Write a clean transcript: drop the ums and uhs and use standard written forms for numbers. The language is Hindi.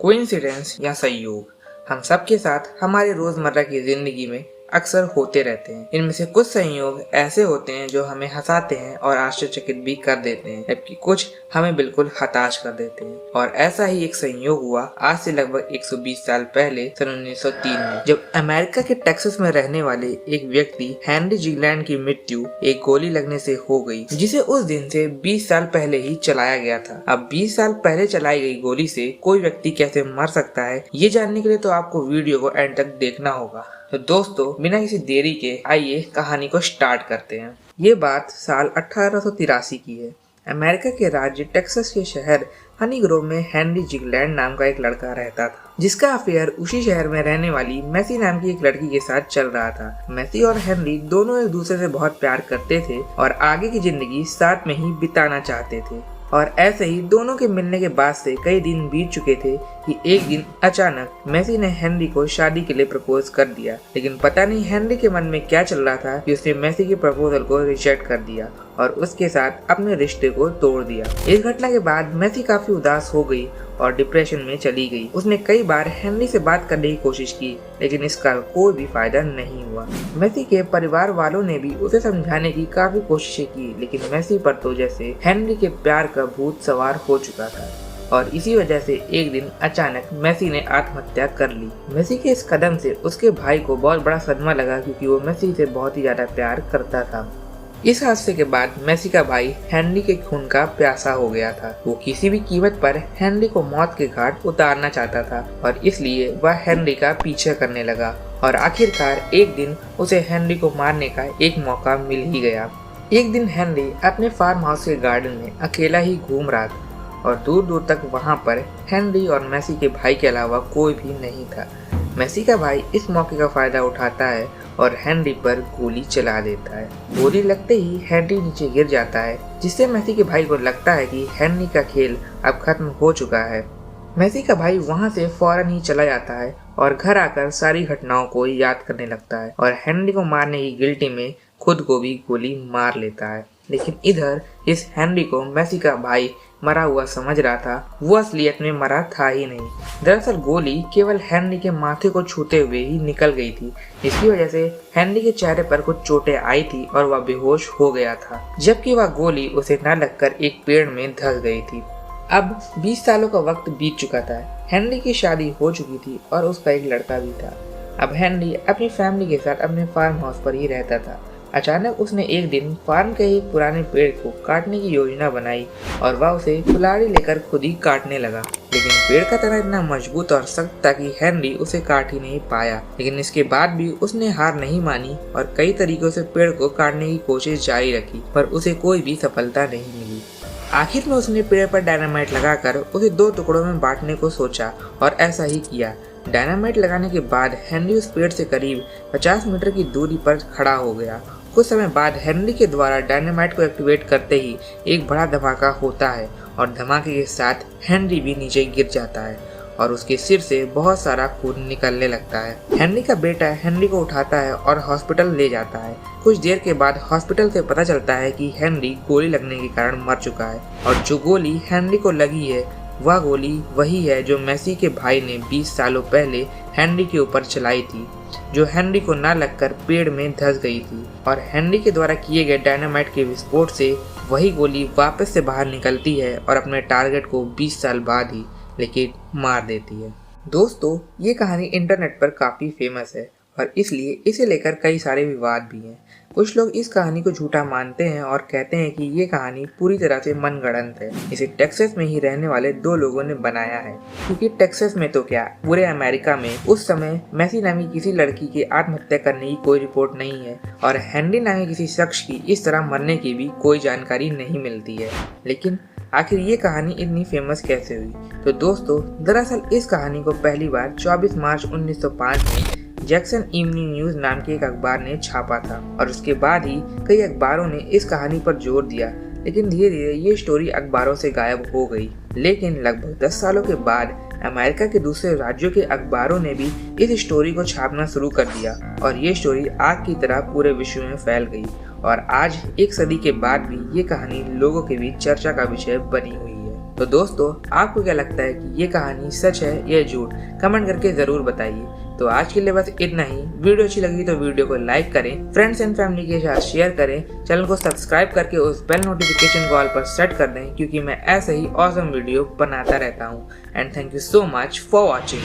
कोइंसिडेंस या संयोग हम सबके साथ हमारे रोजमर्रा की जिंदगी में अक्सर होते रहते हैं। इनमें से कुछ संयोग ऐसे होते हैं जो हमें हंसाते हैं और आश्चर्यचकित भी कर देते हैं, जबकि कुछ हमें बिल्कुल हताश कर देते हैं। और ऐसा ही एक संयोग हुआ आज से लगभग 120 साल पहले सन 1903 में, जब अमेरिका के टेक्सास में रहने वाले एक व्यक्ति हेनरी जिगलैंड की मृत्यु एक गोली लगने से हो गई, जिसे उस दिन से 20 साल पहले ही चलाया गया था। अब 20 साल पहले चलाई गई गोली से कोई व्यक्ति कैसे मर सकता है, ये जानने के लिए तो आपको वीडियो को एंड तक देखना होगा। तो दोस्तों, बिना किसी देरी के आइए कहानी को स्टार्ट करते हैं। ये बात साल 1883 की है। अमेरिका के राज्य टेक्सास के शहर हनी ग्रोव में हेनरी जिगलैंड नाम का एक लड़का रहता था, जिसका अफेयर उसी शहर में रहने वाली मैसी नाम की एक लड़की के साथ चल रहा था। मैसी और हेनरी दोनों एक दूसरे से बहुत प्यार करते थे और आगे की जिंदगी साथ में ही बिताना चाहते थे। और ऐसे ही दोनों के मिलने के बाद से कई दिन बीत चुके थे कि एक दिन अचानक मैसी ने हेनरी को शादी के लिए प्रपोज कर दिया। लेकिन पता नहीं हेनरी के मन में क्या चल रहा था कि उसने मैसी के प्रपोजल को रिजेक्ट कर दिया और उसके साथ अपने रिश्ते को तोड़ दिया। इस घटना के बाद मैसी काफी उदास हो गई और डिप्रेशन में चली गई। उसने कई बार हेनरी से बात करने की कोशिश की, लेकिन इसका कोई भी फायदा नहीं हुआ। मैसी के परिवार वालों ने भी उसे समझाने की काफी कोशिशें की, लेकिन मैसी पर तो जैसे हेनरी के प्यार का भूत सवार हो चुका था। और इसी वजह से एक दिन अचानक मैसी ने आत्महत्या कर ली। मैसी के इस कदम से उसके भाई को बहुत बड़ा सदमा लगा, क्योंकि वो मैसी से बहुत ही ज्यादा प्यार करता था। इस हादसे के बाद मैसी का भाई हेनरी के खून का प्यासा हो गया था। वो किसी भी कीमत पर हेनरी को मौत के घाट उतारना चाहता था और इसलिए वह हेनरी का पीछा करने लगा। और आखिरकार एक दिन उसे हेनरी को मारने का एक मौका मिल ही गया। एक दिन हेनरी अपने फार्म हाउस के गार्डन में अकेला ही घूम रहा था और दूर दूर तक वहाँ पर हेनरी और मैसी के भाई के अलावा कोई भी नहीं था। मैसी का भाई इस मौके का फायदा उठाता है और हेनरी पर गोली चला देता है। गोली लगते ही हेनरी नीचे गिर जाता है, जिससे मैसी के भाई को लगता है कि हेनरी का खेल अब खत्म हो चुका है। मैसी का भाई वहाँ से फौरन ही चला जाता है और घर आकर सारी घटनाओं को याद करने लगता है और हेनरी को मारने की गिल्टी में खुद को भी गोली मार लेता है। लेकिन इधर इस हेनरी को मैसी का भाई मरा हुआ समझ रहा था, वो असलियत में मरा था ही नहीं। दरअसल गोली केवल हेनरी के माथे को छूते हुए ही निकल गई थी, जिसकी वजह से हेनरी के चेहरे पर कुछ चोटें आई थी और वह बेहोश हो गया था, जबकि वह गोली उसे न लगकर एक पेड़ में धंस गई थी। अब 20 सालों का वक्त बीत चुका था। हेनरी की शादी हो चुकी थी और उसका एक लड़का भी था। अब हेनरी अपनी फैमिली के साथ अपने फार्म हाउस पर ही रहता था। अचानक उसने एक दिन फार्म के एक पुराने पेड़ को काटने की योजना बनाई और वह उसे कुल्हाड़ी लेकर खुद ही काटने लगा। लेकिन पेड़ का तना इतना मजबूत और सख्त था कि हेनरी उसे काट ही नहीं पाया। लेकिन इसके बाद भी उसने हार नहीं मानी और कई तरीकों से पेड़ को काटने की कोशिश जारी रखी, पर उसे कोई भी सफलता नहीं मिली। आखिर में उसने पेड़ पर डायनामाइट लगाकर उसे 2 टुकड़ों में बांटने को सोचा और ऐसा ही किया। डायनामाइट लगाने के बाद हेनरी उस पेड़ से करीब 50 मीटर की दूरी पर खड़ा हो गया। कुछ समय बाद हेनरी के द्वारा डायनामाइट को एक्टिवेट करते ही एक बड़ा धमाका होता है और धमाके के साथ हेनरी भी नीचे गिर जाता है और उसके सिर से बहुत सारा खून निकलने लगता है। हेनरी का बेटा हेनरी को उठाता है और हॉस्पिटल ले जाता है। कुछ देर के बाद हॉस्पिटल से पता चलता है कि हेनरी गोली लगने के कारण मर चुका है और जो गोली हेनरी को लगी है वह गोली वही है जो मैसी के भाई ने 20 सालों पहले हेनरी के ऊपर चलाई थी, जो हेनरी को न लगकर पेड़ में धंस गई थी। और हेनरी के द्वारा किए गए डायनामाइट के विस्फोट से वही गोली वापस से बाहर निकलती है और अपने टारगेट को 20 साल बाद ही लेकिन मार देती है। दोस्तों, ये कहानी इंटरनेट पर काफ़ी फेमस है और इसलिए इसे लेकर कई सारे विवाद भी हैं। कुछ लोग इस कहानी को झूठा मानते हैं और कहते हैं कि ये कहानी पूरी तरह से मनगढ़ंत है, इसे टेक्सास में ही रहने वाले 2 लोगों ने बनाया है। क्योंकि टेक्सास में तो क्या, पूरे अमेरिका में उस समय मैसी नामी किसी लड़की की आत्महत्या करने की कोई रिपोर्ट नहीं है और हेनरी नामी किसी शख्स की इस तरह मरने की भी कोई जानकारी नहीं मिलती है। लेकिन आखिर ये कहानी इतनी फेमस कैसे हुई? तो दोस्तों, दरअसल इस कहानी को पहली बार 24 मार्च 1905 में जैक्सन इवनिंग न्यूज नाम के एक अखबार ने छापा था और उसके बाद ही कई अखबारों ने इस कहानी पर जोर दिया। लेकिन धीरे धीरे ये स्टोरी अखबारों से गायब हो गई। लेकिन लगभग 10 सालों के बाद अमेरिका के दूसरे राज्यों के अखबारों ने भी इस स्टोरी को छापना शुरू कर दिया और ये स्टोरी आग की तरह पूरे विश्व में फैल गई और आज 1 सदी के बाद भी ये कहानी लोगों के बीच चर्चा का विषय बनी हुई है। तो दोस्तों, आपको क्या लगता है कि ये कहानी सच है या झूठ? कमेंट करके जरूर बताइए। तो आज के लिए बस इतना ही। वीडियो अच्छी लगी तो वीडियो को लाइक करें, फ्रेंड्स एंड फैमिली के साथ शेयर करें, चैनल को सब्सक्राइब करके उस बेल नोटिफिकेशन को ऑल पर सेट कर दें, क्योंकि मैं ऐसे ही ऑसम वीडियो बनाता रहता हूँ। And thank you so much for watching.